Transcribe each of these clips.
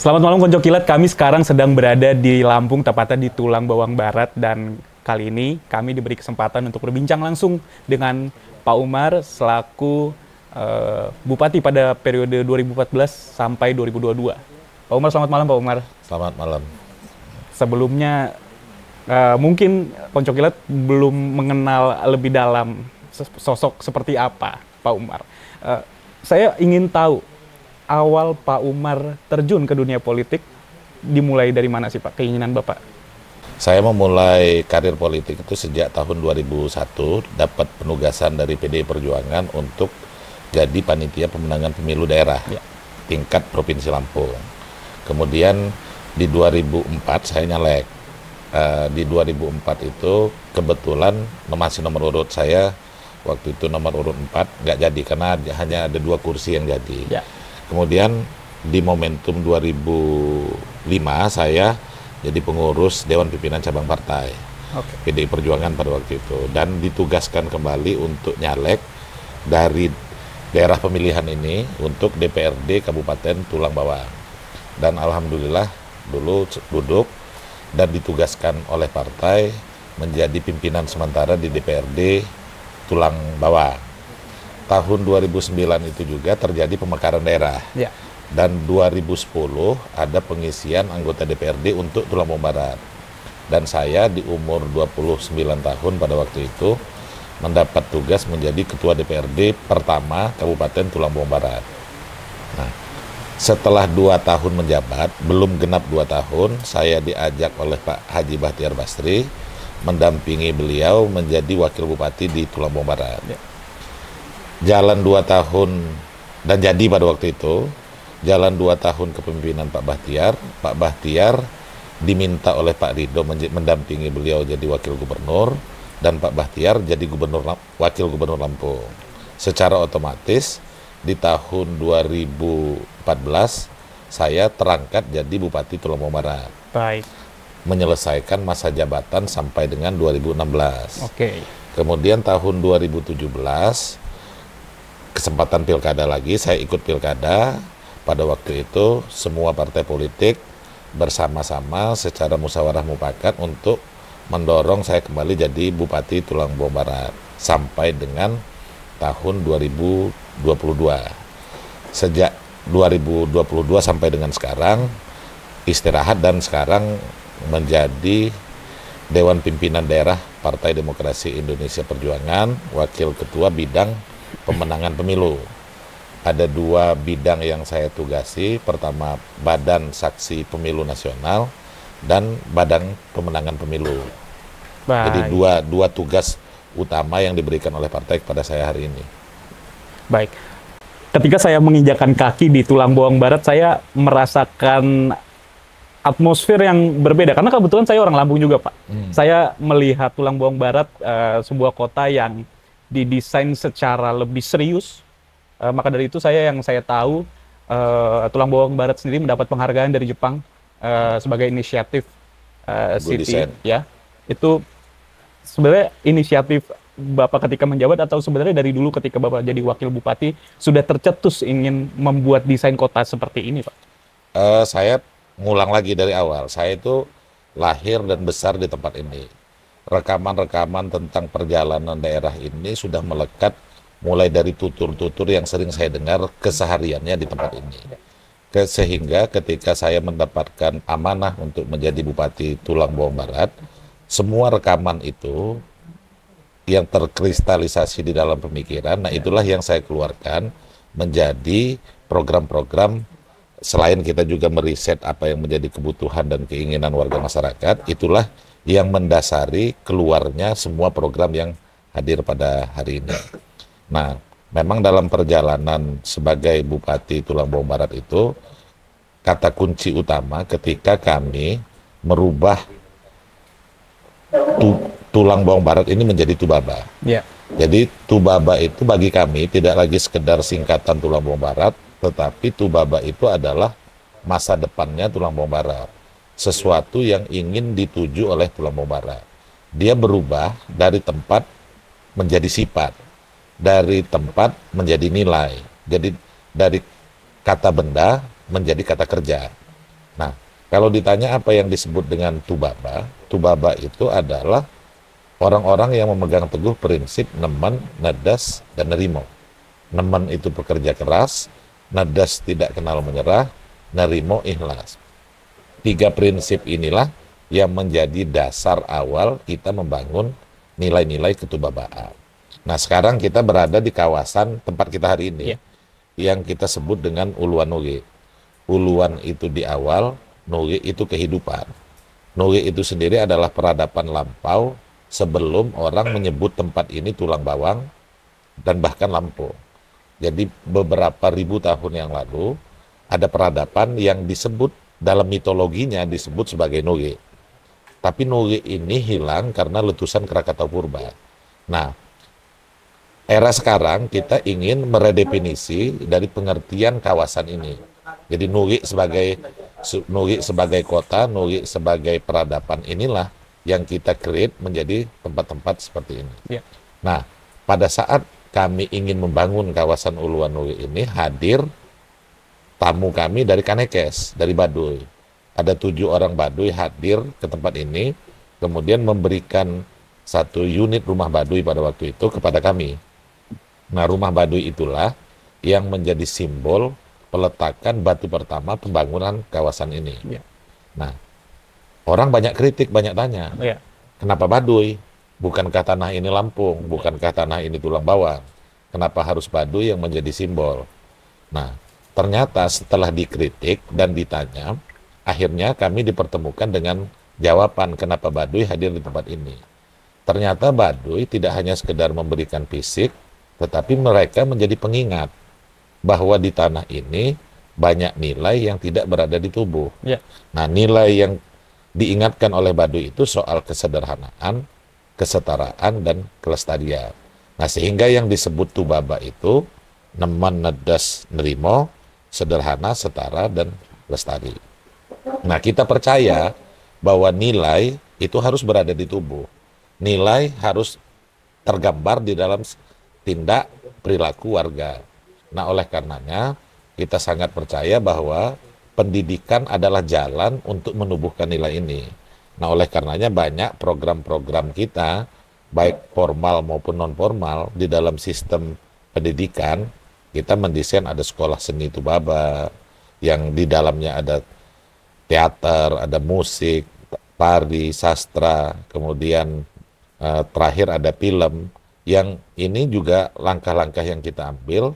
Selamat malam Konco Kilat, kami sekarang sedang berada di Lampung, tepatnya di Tulang Bawang Barat, dan kali ini kami diberi kesempatan untuk berbincang langsung dengan Pak Umar selaku Bupati pada periode 2014 sampai 2022. Pak Umar, selamat malam Pak Umar. Selamat malam. Sebelumnya mungkin Konco Kilat belum mengenal lebih dalam sosok seperti apa Pak Umar. Saya ingin tahu awal Pak Umar terjun ke dunia politik dimulai dari mana sih Pak, keinginan Bapak? Saya memulai karir politik itu sejak tahun 2001, dapat penugasan dari PDI Perjuangan untuk jadi panitia pemenangan pemilu daerah tingkat Provinsi Lampung. Kemudian di 2004 saya nyalek. Di 2004 itu kebetulan masih nomor urut saya, waktu itu nomor urut 4, nggak jadi karena hanya ada 2 kursi yang jadi. Kemudian di momentum 2005 saya jadi pengurus Dewan Pimpinan Cabang Partai PDI Perjuangan pada waktu itu, dan ditugaskan kembali untuk nyalek dari daerah pemilihan ini untuk DPRD Kabupaten Tulang Bawang. Dan alhamdulillah dulu duduk dan ditugaskan oleh partai menjadi pimpinan sementara di DPRD Tulang Bawang. Tahun 2009 itu juga terjadi pemekaran daerah. Dan 2010 ada pengisian anggota DPRD untuk Tulang Bawang Barat. Dan saya di umur 29 tahun pada waktu itu mendapat tugas menjadi ketua DPRD pertama Kabupaten Tulang Bawang Barat. Nah, setelah 2 tahun menjabat, belum genap 2 tahun, saya diajak oleh Pak Haji Bahtiar Basri mendampingi beliau menjadi wakil bupati di Tulang Bawang Barat. Jalan 2 tahun dan jadi pada waktu itu, jalan 2 tahun kepemimpinan Pak Bahtiar diminta oleh Pak Ridho mendampingi beliau jadi wakil gubernur, dan Pak Bahtiar jadi wakil gubernur Lampung. Secara otomatis di tahun 2014 saya terangkat jadi Bupati Tulang Bawang Barat. Menyelesaikan masa jabatan sampai dengan 2016. Kemudian tahun 2017 kesempatan pilkada lagi, saya ikut pilkada. Pada waktu itu semua partai politik bersama-sama secara musyawarah mufakat untuk mendorong saya kembali jadi Bupati Tulang Bawang Barat sampai dengan tahun 2022. Sejak 2022 sampai dengan sekarang istirahat, dan sekarang menjadi Dewan Pimpinan Daerah Partai Demokrasi Indonesia Perjuangan, Wakil Ketua Bidang Pemenangan Pemilu. Ada 2 bidang yang saya tugasi, pertama Badan Saksi Pemilu Nasional dan Badan Pemenangan Pemilu. Jadi dua tugas utama yang diberikan oleh partai kepada saya hari ini. Ketika saya menginjakan kaki di Tulang Bawang Barat, saya merasakan atmosfer yang berbeda, karena kebetulan saya orang Lampung juga Pak. Saya melihat Tulang Bawang Barat sebuah kota yang didesain secara lebih serius. Maka dari itu yang saya tahu Tulang Bawang Barat sendiri mendapat penghargaan dari Jepang sebagai inisiatif city. Itu sebenarnya inisiatif Bapak ketika menjabat, atau sebenarnya dari dulu ketika Bapak jadi wakil bupati sudah tercetus ingin membuat desain kota seperti ini Pak? Saya ngulang lagi dari awal. Saya itu lahir dan besar di tempat ini. Rekaman-rekaman tentang perjalanan daerah ini sudah melekat mulai dari tutur-tutur yang sering saya dengar kesehariannya di tempat ini. Sehingga ketika saya mendapatkan amanah untuk menjadi Bupati Tulang Bawang Barat, semua rekaman itu yang terkristalisasi di dalam pemikiran, nah itulah yang saya keluarkan menjadi program-program. Selain kita juga meriset apa yang menjadi kebutuhan dan keinginan warga masyarakat, itulah yang mendasari keluarnya semua program yang hadir pada hari ini. Nah, memang dalam perjalanan sebagai Bupati Tulang Bawang Barat itu, kata kunci utama ketika kami merubah Tulang Bawang Barat ini menjadi Tubaba. Jadi Tubaba itu bagi kami tidak lagi sekedar singkatan Tulang Bawang Barat, tetapi Tubaba itu adalah masa depannya Tulang Bawang Barat. sesuatu yang ingin dituju oleh Tulang Bawang Barat. Dia berubah dari tempat menjadi sifat, dari tempat menjadi nilai. Jadi dari kata benda menjadi kata kerja. Nah, kalau ditanya apa yang disebut dengan Tubaba, Tubaba itu adalah orang-orang yang memegang teguh prinsip nemen, nedas, dan nerimo. Nemen itu pekerja keras, nedas tidak kenal menyerah, nerimo ikhlas. 3 prinsip inilah yang menjadi dasar awal kita membangun nilai-nilai ketubabaan. Nah, sekarang kita berada di kawasan tempat kita hari ini, yang kita sebut dengan Uluan Nuge. Uluan itu di awal, Nuge itu kehidupan. Nuge itu sendiri adalah peradaban lampau sebelum orang menyebut tempat ini Tulang Bawang dan bahkan Lampung. Jadi beberapa ribu tahun yang lalu ada peradaban yang disebut dalam mitologinya disebut sebagai Nuge. Tapi Nuge ini hilang karena letusan Krakatau Purba. Nah, era sekarang kita ingin meredefinisi dari pengertian kawasan ini. Jadi Nuge sebagai kota, Nuge sebagai peradaban inilah yang kita create menjadi tempat-tempat seperti ini. Nah, pada saat kami ingin membangun kawasan Uluan Nuge ini, hadir tamu kami dari Kanekes, dari Baduy. Ada 7 orang Baduy hadir ke tempat ini, kemudian memberikan 1 unit rumah Baduy pada waktu itu kepada kami. Nah, rumah Baduy itulah yang menjadi simbol peletakan batu pertama pembangunan kawasan ini. Nah, orang banyak kritik, banyak tanya, kenapa Baduy? Bukankah tanah ini Lampung? Bukankah tanah ini Tulang Bawang? Kenapa harus Baduy yang menjadi simbol? Nah, ternyata setelah dikritik dan ditanya, akhirnya kami dipertemukan dengan jawaban kenapa Baduy hadir di tempat ini. Ternyata Baduy tidak hanya sekedar memberikan fisik, tetapi mereka menjadi pengingat bahwa di tanah ini banyak nilai yang tidak berada di tubuh. Nah, nilai yang diingatkan oleh Baduy itu soal kesederhanaan, kesetaraan, dan kelestarian. Nah, sehingga yang disebut Tubaba itu nemen, nedas, nerimo, sederhana, setara, dan lestari. Nah, kita percaya bahwa nilai itu harus berada di tubuh. Nilai harus tergambar di dalam tindak perilaku warga. Nah, oleh karenanya kita sangat percaya bahwa pendidikan adalah jalan untuk menumbuhkan nilai ini. Nah, oleh karenanya banyak program-program kita, baik formal maupun non-formal, di dalam sistem pendidikan, kita mendesain ada sekolah seni Tubaba, yang di dalamnya ada teater, ada musik, tari, sastra, kemudian terakhir ada film, yang ini juga langkah-langkah yang kita ambil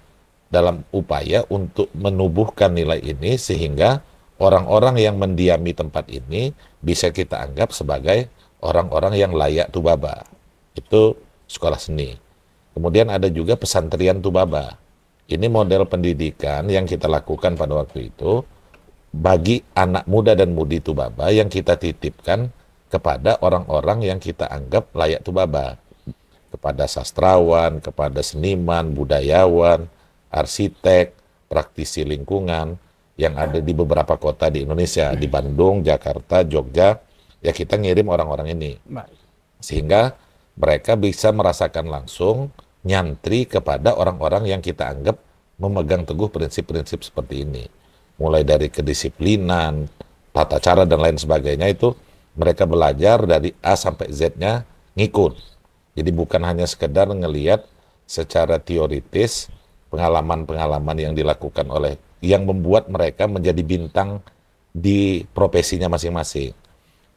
dalam upaya untuk menubuhkan nilai ini sehingga orang-orang yang mendiami tempat ini bisa kita anggap sebagai orang-orang yang layak Tubaba. Itu sekolah seni. Kemudian ada juga pesantren Tubaba. Ini model pendidikan yang kita lakukan pada waktu itu bagi anak muda dan mudi Tubaba yang kita titipkan kepada orang-orang yang kita anggap layak Tubaba. Kepada sastrawan, kepada seniman, budayawan, arsitek, praktisi lingkungan yang ada di beberapa kota di Indonesia, di Bandung, Jakarta, Jogja, ya kita ngirim orang-orang ini. Sehingga mereka bisa merasakan langsung nyantri kepada orang-orang yang kita anggap memegang teguh prinsip-prinsip seperti ini. Mulai dari kedisiplinan, tata cara, dan lain sebagainya itu mereka belajar dari A sampai Z-nya ngikut. Jadi bukan hanya sekedar ngelihat secara teoritis pengalaman-pengalaman yang dilakukan oleh, yang membuat mereka menjadi bintang di profesinya masing-masing.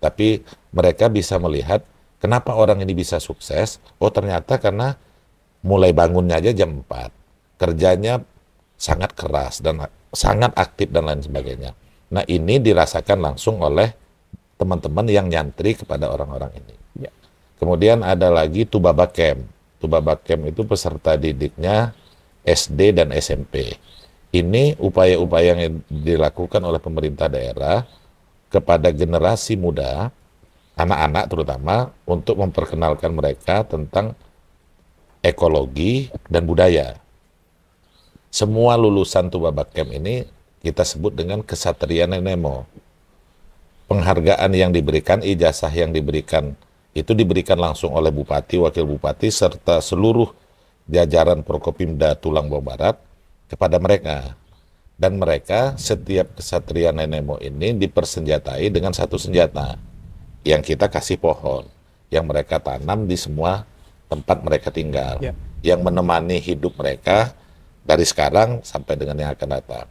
Tapi mereka bisa melihat kenapa orang ini bisa sukses. Oh, ternyata karena mulai bangunnya aja jam 4. Kerjanya sangat keras dan sangat aktif dan lain sebagainya. Nah, ini dirasakan langsung oleh teman-teman yang nyantri kepada orang-orang ini. Kemudian ada lagi Tubaba Camp. Tubaba Camp itu peserta didiknya SD dan SMP. Ini upaya-upaya yang dilakukan oleh pemerintah daerah kepada generasi muda, anak-anak terutama, untuk memperkenalkan mereka tentang ekologi dan budaya. Semua lulusan Tubaba Camp ini kita sebut dengan Kesatria Nenemo. penghargaan yang diberikan, ijazah yang diberikan itu diberikan langsung oleh Bupati, Wakil Bupati, serta seluruh jajaran Prokopimda Tulang Bawang Barat kepada mereka. Dan mereka, setiap kesatria Nenemo ini dipersenjatai dengan satu senjata yang kita kasih pohon, yang mereka tanam di semua tempat mereka tinggal, yang menemani hidup mereka dari sekarang sampai dengan yang akan datang.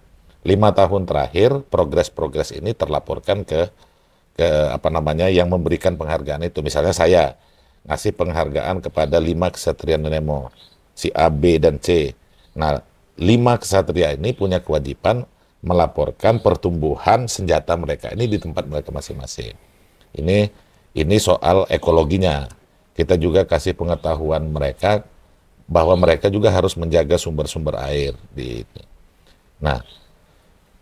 5 tahun terakhir, progres-progres ini terlaporkan ke apa namanya yang memberikan penghargaan itu. Misalnya saya ngasih penghargaan kepada 5 kesatria Nenemo, si A, B, dan C. Nah, 5 kesatria ini punya kewajiban melaporkan pertumbuhan senjata mereka ini di tempat mereka masing-masing. Ini soal ekologinya. Kita juga kasih pengetahuan mereka bahwa mereka juga harus menjaga sumber-sumber air di ini. Nah,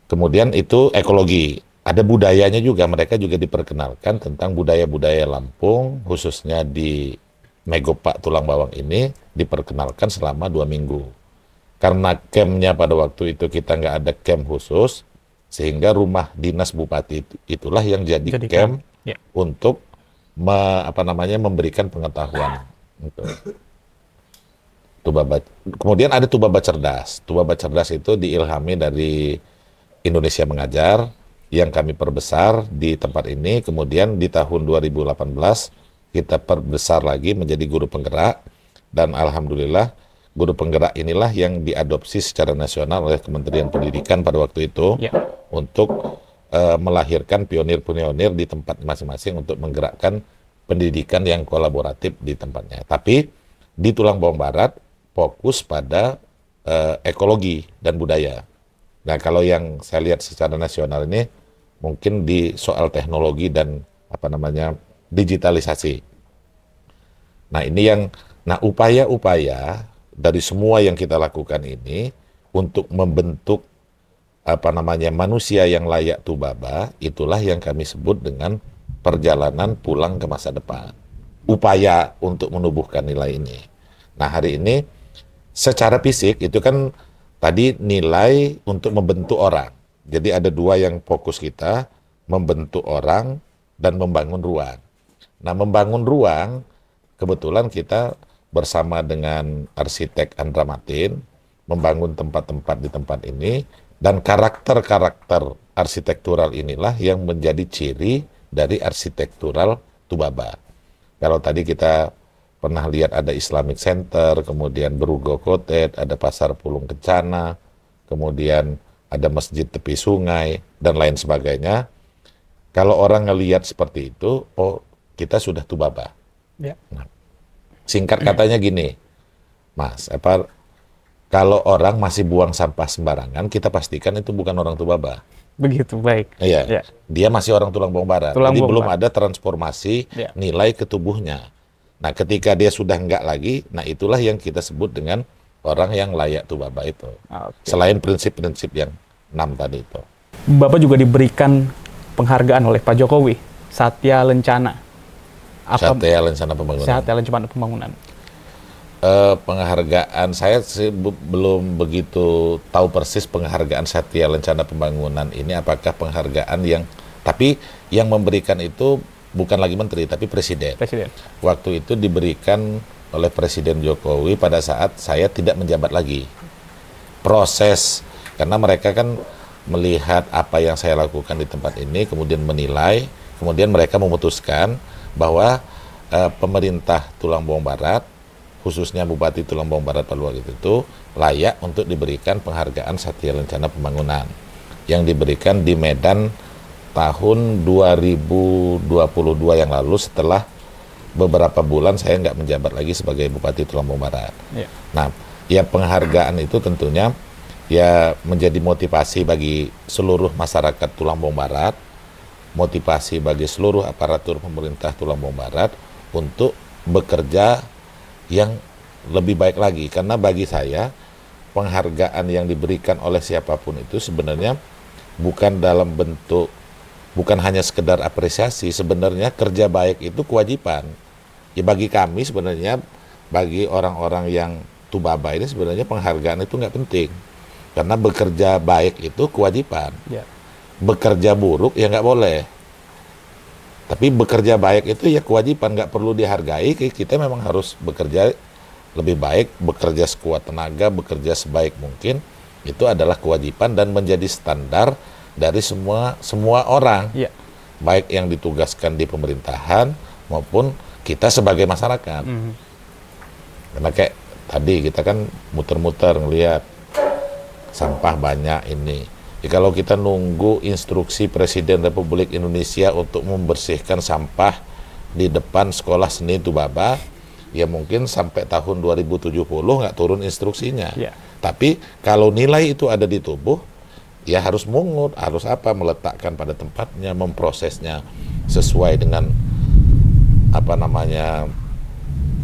kemudian itu ekologi. Ada budayanya juga, mereka juga diperkenalkan tentang budaya-budaya Lampung, khususnya di Megopak Tulang Bawang ini, diperkenalkan selama 2 minggu. Karena campnya pada waktu itu kita nggak ada camp khusus, sehingga rumah dinas bupati itulah yang jadi camp untuk memberikan pengetahuan. Kemudian ada Tubaba Cerdas. Tubaba Cerdas itu diilhami dari Indonesia Mengajar, yang kami perbesar di tempat ini. Kemudian di tahun 2018 kita perbesar lagi menjadi guru penggerak, dan alhamdulillah guru penggerak inilah yang diadopsi secara nasional oleh Kementerian Pendidikan pada waktu itu untuk melahirkan pionir-pionir di tempat masing-masing untuk menggerakkan pendidikan yang kolaboratif di tempatnya. Tapi di Tulang Bawang Barat fokus pada ekologi dan budaya. Nah, kalau yang saya lihat secara nasional ini mungkin di soal teknologi dan digitalisasi. Nah, upaya-upaya dari semua yang kita lakukan ini untuk membentuk manusia yang layak Tubaba, itulah yang kami sebut dengan perjalanan pulang ke masa depan. Upaya untuk menubuhkan nilai ini. Nah, hari ini secara fisik itu kan tadi nilai untuk membentuk orang. Jadi ada 2 yang fokus kita, membentuk orang dan membangun ruang. Nah, membangun ruang, kebetulan kita bersama dengan arsitek Andra Matin, membangun tempat-tempat di tempat ini, dan karakter-karakter arsitektural inilah yang menjadi ciri dari arsitektural Tubaba. Kalau tadi kita pernah lihat ada Islamic Center, kemudian Berugo Kotet, ada Pasar Pulung Kencana, kemudian ada masjid tepi sungai, dan lain sebagainya. Kalau orang ngelihat seperti itu, oh kita sudah Tubaba. Nah, singkat katanya gini, Mas, kalau orang masih buang sampah sembarangan, kita pastikan itu bukan orang Tubaba. Begitu, baik. Iya, dia masih orang Tulang Bawang Barat. Jadi belum ada transformasi nilai ke tubuhnya. Nah, ketika dia sudah enggak lagi, nah itulah yang kita sebut dengan orang yang layak Tubaba itu. Selain prinsip-prinsip yang 6 tadi itu. Bapak juga diberikan penghargaan oleh Pak Jokowi, Satya Lencana. Satya Lencana Pembangunan. Satya Lencana Pembangunan. Penghargaan, saya sih belum begitu tahu persis penghargaan Satya Lencana Pembangunan ini, apakah penghargaan tapi yang memberikan itu bukan lagi menteri, tapi presiden. Waktu itu diberikan oleh Presiden Jokowi pada saat saya tidak menjabat lagi. Proses, karena mereka kan melihat apa yang saya lakukan di tempat ini, kemudian menilai, kemudian mereka memutuskan bahwa pemerintah Tulang Bawang Barat, khususnya Bupati Tulang Bawang Barat pada waktu itu, layak untuk diberikan penghargaan Satya Lencana Pembangunan yang diberikan di Medan tahun 2022 yang lalu, setelah beberapa bulan saya nggak menjabat lagi sebagai Bupati Tulang Bawang Barat. Nah, ya penghargaan itu tentunya ya menjadi motivasi bagi seluruh masyarakat Tulang Bawang Barat, motivasi bagi seluruh aparatur pemerintah Tulang Bawang Barat untuk bekerja yang lebih baik lagi. Karena bagi saya penghargaan yang diberikan oleh siapapun itu sebenarnya bukan dalam bentuk, bukan hanya sekedar apresiasi, sebenarnya kerja baik itu kewajiban. Ya bagi kami sebenarnya, bagi orang-orang yang Tubaba ini sebenarnya penghargaan itu nggak penting. Karena bekerja baik itu kewajiban. Bekerja buruk ya nggak boleh. Tapi bekerja baik itu ya kewajiban, nggak perlu dihargai. Kita memang harus bekerja lebih baik, bekerja sekuat tenaga, bekerja sebaik mungkin. Itu adalah kewajiban dan menjadi standar dari semua orang, baik yang ditugaskan di pemerintahan maupun kita sebagai masyarakat. Karena kayak tadi kita kan muter-muter ngelihat sampah banyak ini. Ya, kalau kita nunggu instruksi Presiden Republik Indonesia untuk membersihkan sampah di depan sekolah seni Tubaba, ya mungkin sampai tahun 2070 nggak turun instruksinya. Tapi kalau nilai itu ada di tubuh, ya harus mungut, harus apa, meletakkan pada tempatnya, memprosesnya sesuai dengan apa namanya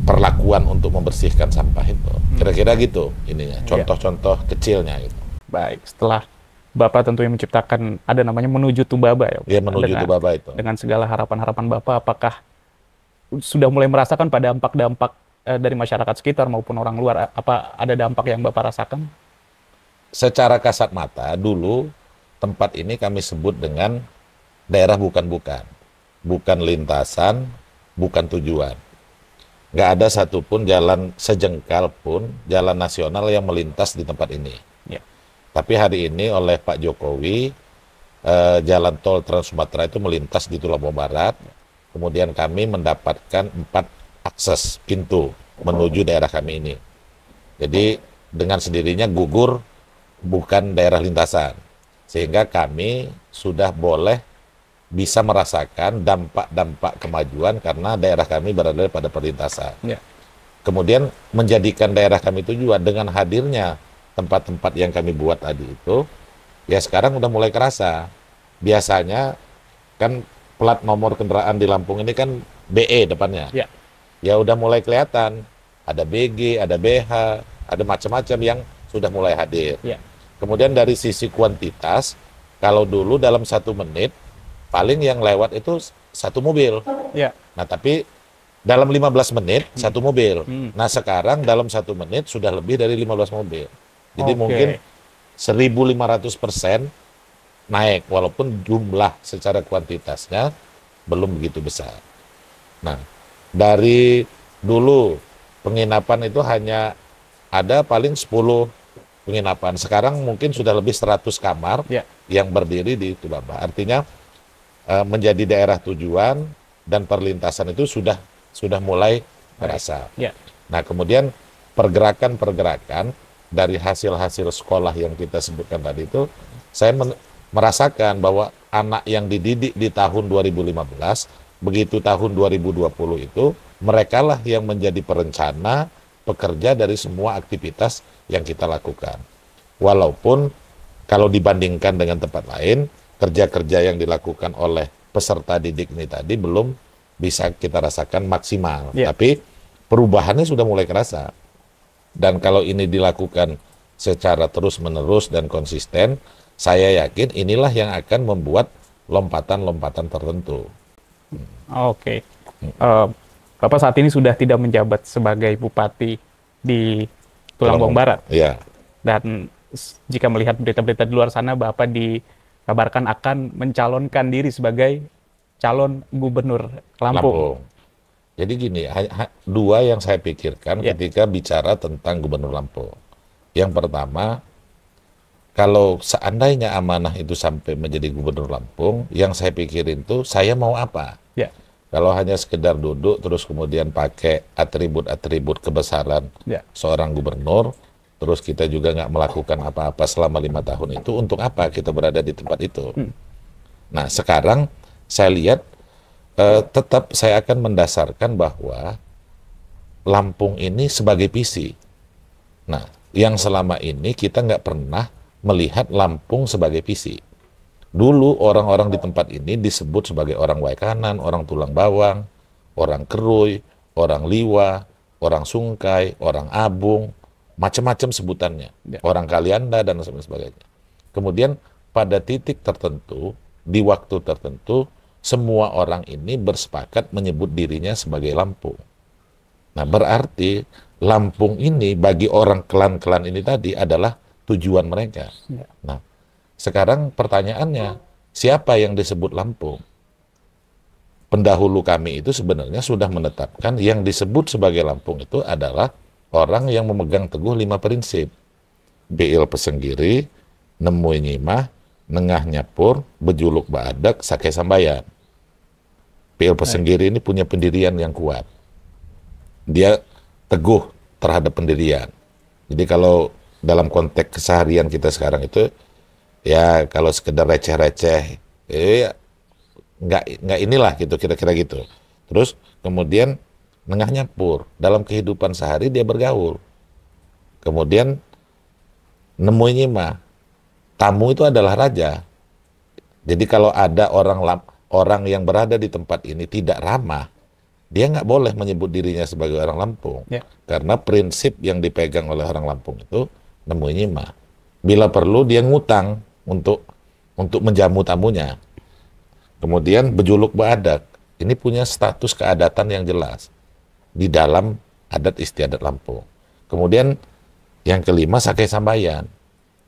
perlakuan untuk membersihkan sampah itu. Kira-kira gitu ininya, contoh-contoh kecilnya gitu. Baik, setelah Bapak tentunya menciptakan ada namanya menuju Tubaba ya. Ya, menuju Tubaba itu. Dengan segala harapan-harapan Bapak, apakah sudah mulai merasakan pada dampak-dampak dari masyarakat sekitar maupun orang luar, apa ada dampak yang Bapak rasakan? Secara kasat mata, dulu tempat ini kami sebut dengan daerah bukan-bukan. Bukan lintasan, bukan tujuan. Nggak ada satupun jalan sejengkal pun, jalan nasional yang melintas di tempat ini. Tapi hari ini oleh Pak Jokowi, jalan tol Trans Sumatera itu melintas di Tulang Bawang Barat. Kemudian kami mendapatkan 4 akses pintu menuju daerah kami ini. Jadi dengan sendirinya gugur bukan daerah lintasan. Sehingga kami sudah boleh bisa merasakan dampak-dampak kemajuan karena daerah kami berada pada perlintasan. Kemudian menjadikan daerah kami tujuan dengan hadirnya tempat-tempat yang kami buat tadi itu, ya sekarang udah mulai kerasa. Biasanya kan plat nomor kendaraan di Lampung ini kan BE depannya. Ya udah mulai kelihatan, ada BG, ada BH, ada macam-macam yang sudah mulai hadir. Kemudian dari sisi kuantitas, kalau dulu dalam 1 menit, paling yang lewat itu 1 mobil. Nah tapi dalam 15 menit, 1 mobil. Nah sekarang dalam 1 menit sudah lebih dari 15 mobil. Jadi mungkin 1.500% naik, walaupun jumlah secara kuantitasnya belum begitu besar. Nah, dari dulu penginapan itu hanya ada paling 10 penginapan. Sekarang mungkin sudah lebih 100 kamar yang berdiri di Tubaba. Artinya menjadi daerah tujuan dan perlintasan itu sudah mulai terasa. Nah, kemudian pergerakan dari hasil-hasil sekolah yang kita sebutkan tadi itu, saya merasakan bahwa anak yang dididik di tahun 2015, begitu tahun 2020 itu, merekalah yang menjadi perencana, pekerja dari semua aktivitas yang kita lakukan. Walaupun kalau dibandingkan dengan tempat lain, kerja-kerja yang dilakukan oleh peserta didik ini tadi belum bisa kita rasakan maksimal. Tapi perubahannya sudah mulai kerasa. Dan kalau ini dilakukan secara terus-menerus dan konsisten, saya yakin inilah yang akan membuat lompatan-lompatan tertentu. Bapak saat ini sudah tidak menjabat sebagai bupati di Tulang Bawang Barat. Dan jika melihat berita-berita di luar sana, Bapak dikabarkan akan mencalonkan diri sebagai calon gubernur Lampung. Jadi gini, 2 yang saya pikirkan ketika bicara tentang Gubernur Lampung. Yang pertama, kalau seandainya amanah itu sampai menjadi Gubernur Lampung, yang saya pikirin tuh saya mau apa? Kalau hanya sekedar duduk terus kemudian pakai atribut-atribut kebesaran seorang gubernur, terus kita juga nggak melakukan apa-apa selama 5 tahun itu, untuk apa kita berada di tempat itu? Nah, sekarang saya lihat tetap saya akan mendasarkan bahwa Lampung ini sebagai visi. Nah, yang selama ini kita nggak pernah melihat Lampung sebagai visi. Dulu orang-orang di tempat ini disebut sebagai orang Waikanan, orang Tulang Bawang, orang Keruy, orang Liwa, orang Sungkai, orang Abung, macam-macam sebutannya. Orang Kalianda dan sebagainya. Kemudian pada titik tertentu, di waktu tertentu, semua orang ini bersepakat menyebut dirinya sebagai Lampung. Nah, berarti Lampung ini bagi orang klan-klan ini tadi adalah tujuan mereka. Nah, sekarang pertanyaannya, siapa yang disebut Lampung? pendahulu kami itu sebenarnya sudah menetapkan yang disebut sebagai Lampung itu adalah orang yang memegang teguh 5 prinsip. Biil Pesenggiri, Nemui Nyimah, Nengah Nyapur, Bejuluk Baadak, Sake Sambayan. Biil Pesenggiri ini punya pendirian yang kuat. Dia teguh terhadap pendirian. Jadi kalau dalam konteks keseharian kita sekarang itu, ya kalau sekedar receh-receh, nggak inilah gitu, kira-kira gitu. Terus kemudian Nengah Nyapur, dalam kehidupan sehari dia bergaul. Kemudian Nemui Nyimah, tamu itu adalah raja. Jadi kalau ada orang yang berada di tempat ini tidak ramah, dia nggak boleh menyebut dirinya sebagai orang Lampung. Ya. Karena prinsip yang dipegang oleh orang Lampung itu Nemui Nyimah. Bila perlu dia ngutang untuk menjamu tamunya. Kemudian Bejuluk Baadak, ini punya status keadatan yang jelas di dalam adat istiadat Lampung. Kemudian yang kelima Sake Sambayan.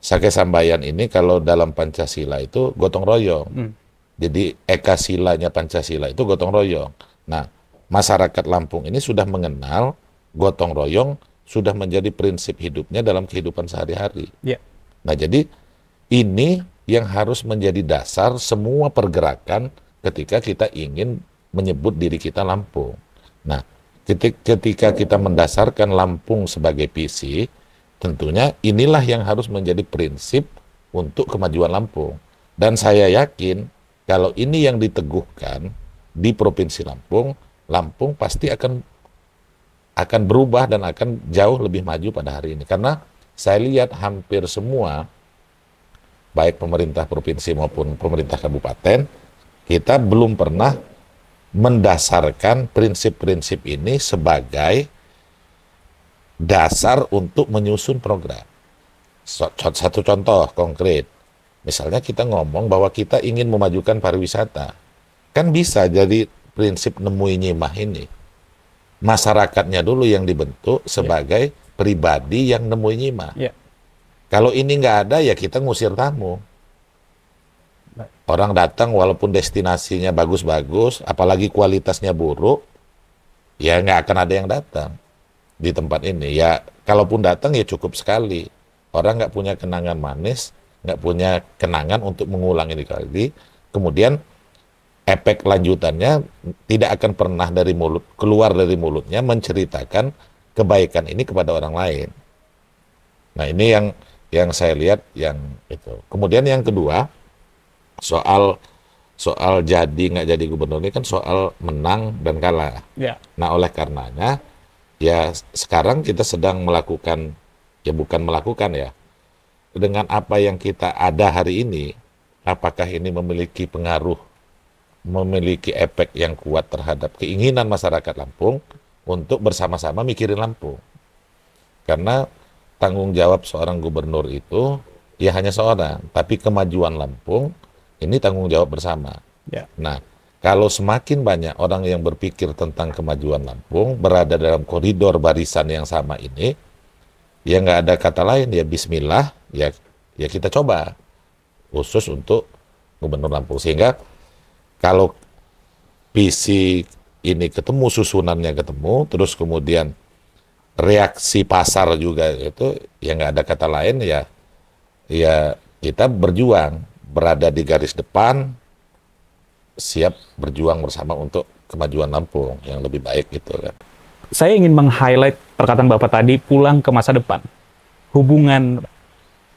Sake Sambayan ini kalau dalam Pancasila itu gotong royong. Jadi eka silanya Pancasila itu gotong royong. Nah, masyarakat Lampung ini sudah mengenal gotong royong, sudah menjadi prinsip hidupnya dalam kehidupan sehari-hari. Yeah. Nah, jadi ini yang harus menjadi dasar semua pergerakan ketika kita ingin menyebut diri kita Lampung. Nah, ketika kita mendasarkan Lampung sebagai visi, tentunya inilah yang harus menjadi prinsip untuk kemajuan Lampung. Dan saya yakin kalau ini yang diteguhkan di Provinsi Lampung, Lampung pasti akan berubah dan akan jauh lebih maju pada hari ini. Karena saya lihat hampir semua, baik pemerintah provinsi maupun pemerintah kabupaten, kita belum pernah mendasarkan prinsip-prinsip ini sebagai dasar untuk menyusun program. Satu contoh konkret, misalnya kita ngomong bahwa kita ingin memajukan pariwisata, kan bisa jadi prinsip Nemui Nyimah ini. Masyarakatnya dulu yang dibentuk sebagai pribadi yang Nemui Nyimah. Kalau ini nggak ada, ya kita ngusir tamu. Orang datang walaupun destinasinya bagus-bagus, apalagi kualitasnya buruk, ya nggak akan ada yang datang di tempat ini. Ya, kalaupun datang ya cukup sekali. Orang nggak punya kenangan manis, nggak punya kenangan untuk mengulang ini kali. Kemudian efek lanjutannya tidak akan pernah keluar dari mulutnya menceritakan kebaikan ini kepada orang lain. Nah, ini yang saya lihat yang itu. Kemudian yang kedua, soal jadi nggak jadi gubernur ini kan soal menang dan kalah. Nah, oleh karenanya ya sekarang kita sedang melakukan, ya bukan melakukan ya, dengan apa yang kita ada hari ini, apakah ini memiliki pengaruh, memiliki efek yang kuat terhadap keinginan masyarakat Lampung untuk bersama-sama mikirin Lampung. Karena tanggung jawab seorang gubernur itu ya hanya seorang, tapi kemajuan Lampung ini tanggung jawab bersama. Nah, kalau semakin banyak orang yang berpikir tentang kemajuan Lampung, berada dalam koridor barisan yang sama ini, ya nggak ada kata lain, ya bismillah, ya kita coba, khusus untuk gubernur Lampung. Sehingga kalau visi ini ketemu, susunannya ketemu, terus kemudian reaksi pasar juga itu, ya nggak ada kata lain, ya kita berjuang, berada di garis depan, siap berjuang bersama untuk kemajuan Lampung yang lebih baik gitu kan. Saya ingin meng-highlight perkataan Bapak tadi, pulang ke masa depan. Hubungan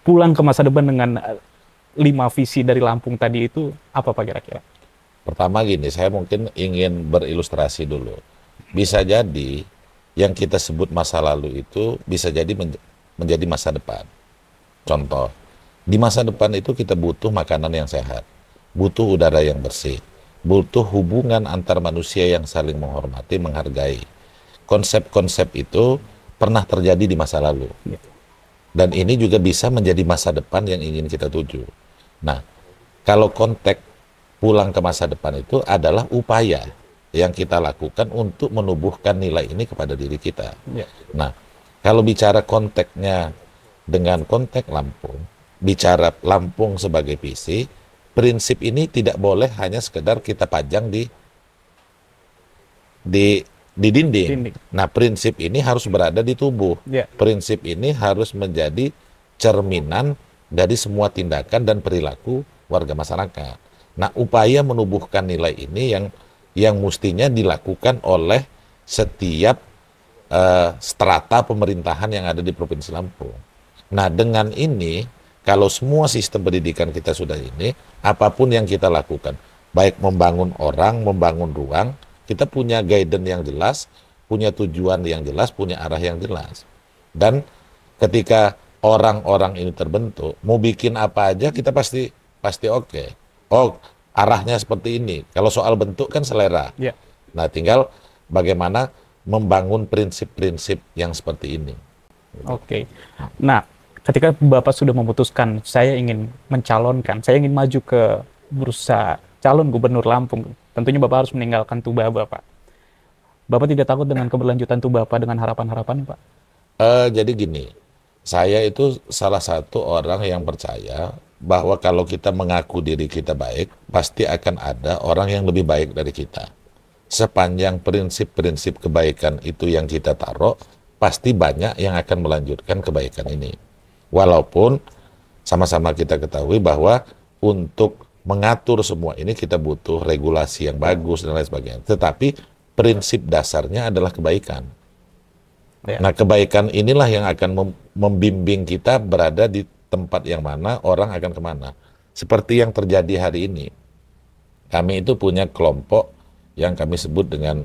pulang ke masa depan dengan 5 visi dari Lampung tadi itu apa Pak kira-kira? Pertama gini, saya mungkin ingin berilustrasi dulu. Bisa jadi yang kita sebut masa lalu itu bisa jadi menjadi masa depan. Contoh, di masa depan itu kita butuh makanan yang sehat, butuh udara yang bersih, butuh hubungan antar manusia yang saling menghormati, menghargai. Konsep-konsep itu pernah terjadi di masa lalu. Dan ini juga bisa menjadi masa depan yang ingin kita tuju. Nah, kalau konteks pulang ke masa depan itu adalah upaya yang kita lakukan untuk menubuhkan nilai ini kepada diri kita. Nah, kalau bicara konteksnya dengan konteks Lampung, bicara Lampung sebagai visi, prinsip ini tidak boleh hanya sekedar kita pajang di di dinding. Dinding. Nah, prinsip ini harus berada di tubuh. Ya. Prinsip ini harus menjadi cerminan dari semua tindakan dan perilaku warga masyarakat. Nah, upaya menubuhkan nilai ini yang mestinya dilakukan oleh setiap strata pemerintahan yang ada di Provinsi Lampung. Nah, dengan ini, kalau semua sistem pendidikan kita sudah ini, apapun yang kita lakukan, baik membangun orang, membangun ruang, kita punya guidance yang jelas, punya tujuan yang jelas, punya arah yang jelas. Dan ketika orang-orang ini terbentuk, mau bikin apa aja kita pasti oke. Oh, arahnya seperti ini. Kalau soal bentuk kan selera. Ya. Nah, tinggal bagaimana membangun prinsip-prinsip yang seperti ini. Oke. Nah, ketika Bapak sudah memutuskan, saya ingin mencalonkan, saya ingin maju ke bursa calon gubernur Lampung, tentunya Bapak harus meninggalkan Tuba Bapak. Bapak tidak takut dengan keberlanjutan Tuba Bapak dengan harapan-harapan, Pak? Jadi gini, saya itu salah satu orang yang percaya bahwa kalau kita mengaku diri kita baik, pasti akan ada orang yang lebih baik dari kita. Sepanjang prinsip-prinsip kebaikan itu yang kita taruh, pasti banyak yang akan melanjutkan kebaikan ini. Walaupun sama-sama kita ketahui bahwa untuk mengatur semua ini kita butuh regulasi yang bagus dan lain sebagainya. Tetapi prinsip dasarnya adalah kebaikan. Ya. Nah, kebaikan inilah yang akan membimbing kita berada di tempat yang mana, orang akan kemana. Seperti yang terjadi hari ini. Kami itu punya kelompok yang kami sebut dengan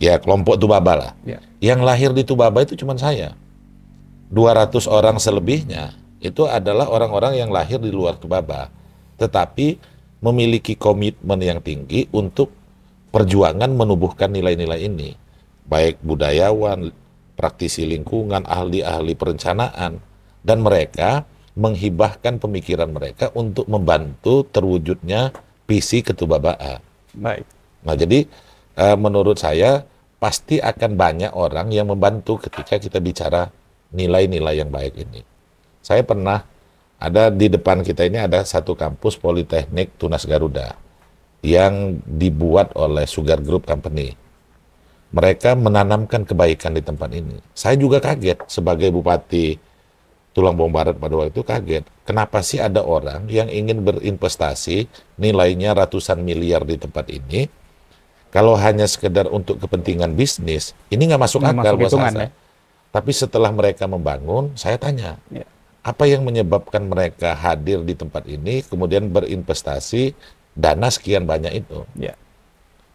ya kelompok Tubaba lah. Ya. Yang lahir di Tubaba itu cuma saya. 200 orang selebihnya itu adalah orang-orang yang lahir di luar Tubaba, tetapi memiliki komitmen yang tinggi untuk perjuangan menubuhkan nilai-nilai ini. Baik budayawan, praktisi lingkungan, ahli-ahli perencanaan, dan mereka menghibahkan pemikiran mereka untuk membantu terwujudnya visi ketubabaan. Baik. Nah, jadi menurut saya pasti akan banyak orang yang membantu ketika kita bicara nilai-nilai yang baik ini. Saya pernah ada di depan kita ini ada satu kampus Politeknik Tunas Garuda yang dibuat oleh Sugar Group Company. Mereka menanamkan kebaikan di tempat ini. Saya juga kaget sebagai Bupati Tulangbong Barat pada waktu itu kaget. Kenapa sih ada orang yang ingin berinvestasi nilainya ratusan miliar di tempat ini? Kalau hanya sekedar untuk kepentingan bisnis, ini nggak masuk akal buat saya. Tapi setelah mereka membangun, saya tanya, apa yang menyebabkan mereka hadir di tempat ini, kemudian berinvestasi dana sekian banyak itu?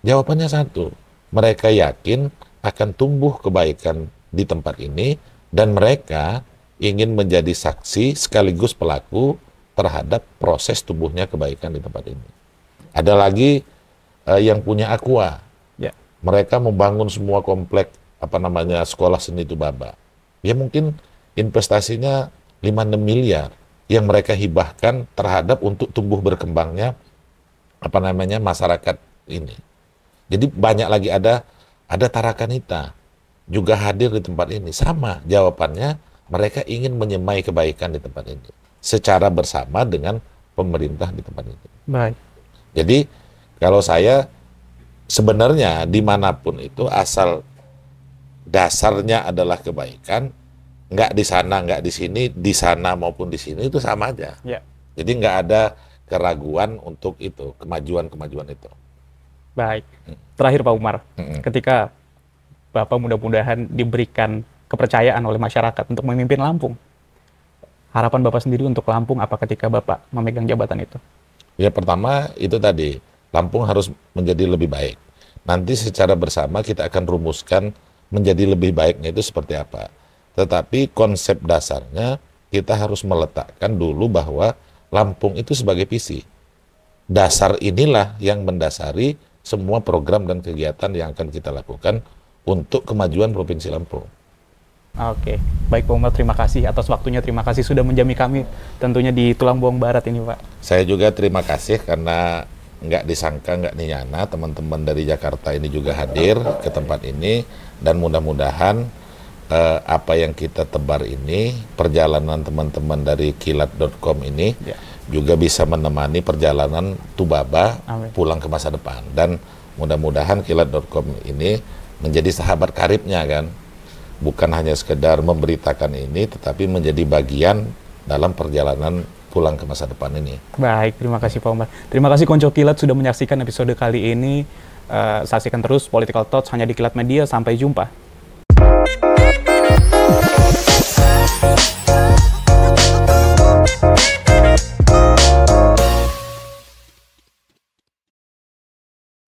Jawabannya satu, mereka yakin akan tumbuh kebaikan di tempat ini, dan mereka ingin menjadi saksi sekaligus pelaku terhadap proses tumbuhnya kebaikan di tempat ini. Ada lagi yang punya Aqua. Mereka membangun semua komplek sekolah seni Tubaba. Ya mungkin investasinya 5-6 miliar yang mereka hibahkan terhadap untuk tumbuh berkembangnya masyarakat ini. Jadi banyak lagi ada Tarakanita juga hadir di tempat ini. Sama jawabannya, mereka ingin menyemai kebaikan di tempat ini secara bersama dengan pemerintah di tempat ini. Baik. Jadi kalau saya sebenarnya dimanapun itu asal dasarnya adalah kebaikan, nggak di sana, nggak di sini, di sana maupun di sini itu sama aja. Jadi nggak ada keraguan untuk itu, kemajuan itu. Baik. Terakhir Pak Umar, ketika Bapak mudah-mudahan diberikan kepercayaan oleh masyarakat untuk memimpin Lampung, harapan Bapak sendiri untuk Lampung apa ketika Bapak memegang jabatan itu? Ya pertama itu tadi, Lampung harus menjadi lebih baik. Nanti secara bersama kita akan rumuskan menjadi lebih baiknya itu seperti apa. Tetapi konsep dasarnya kita harus meletakkan dulu bahwa Lampung itu sebagai visi. Dasar inilah yang mendasari semua program dan kegiatan yang akan kita lakukan untuk kemajuan Provinsi Lampung. Oke, baik Pak Umar, terima kasih atas waktunya, terima kasih sudah menjami kami tentunya di Tulangbong Barat ini Pak. Saya juga terima kasih karena nggak disangka, nggak dinyana teman-teman dari Jakarta ini juga hadir ke tempat ini, dan mudah-mudahan apa yang kita tebar ini, perjalanan teman-teman dari kilat.com ini juga bisa menemani perjalanan Tubaba pulang ke masa depan. Dan mudah-mudahan kilat.com ini menjadi sahabat karibnya kan. Bukan hanya sekedar memberitakan ini, tetapi menjadi bagian dalam perjalanan pulang ke masa depan ini. Baik, terima kasih Pak Umar. Terima kasih Konco Kilat sudah menyaksikan episode kali ini. Saksikan terus Political Talks hanya di Kilat Media. Sampai jumpa.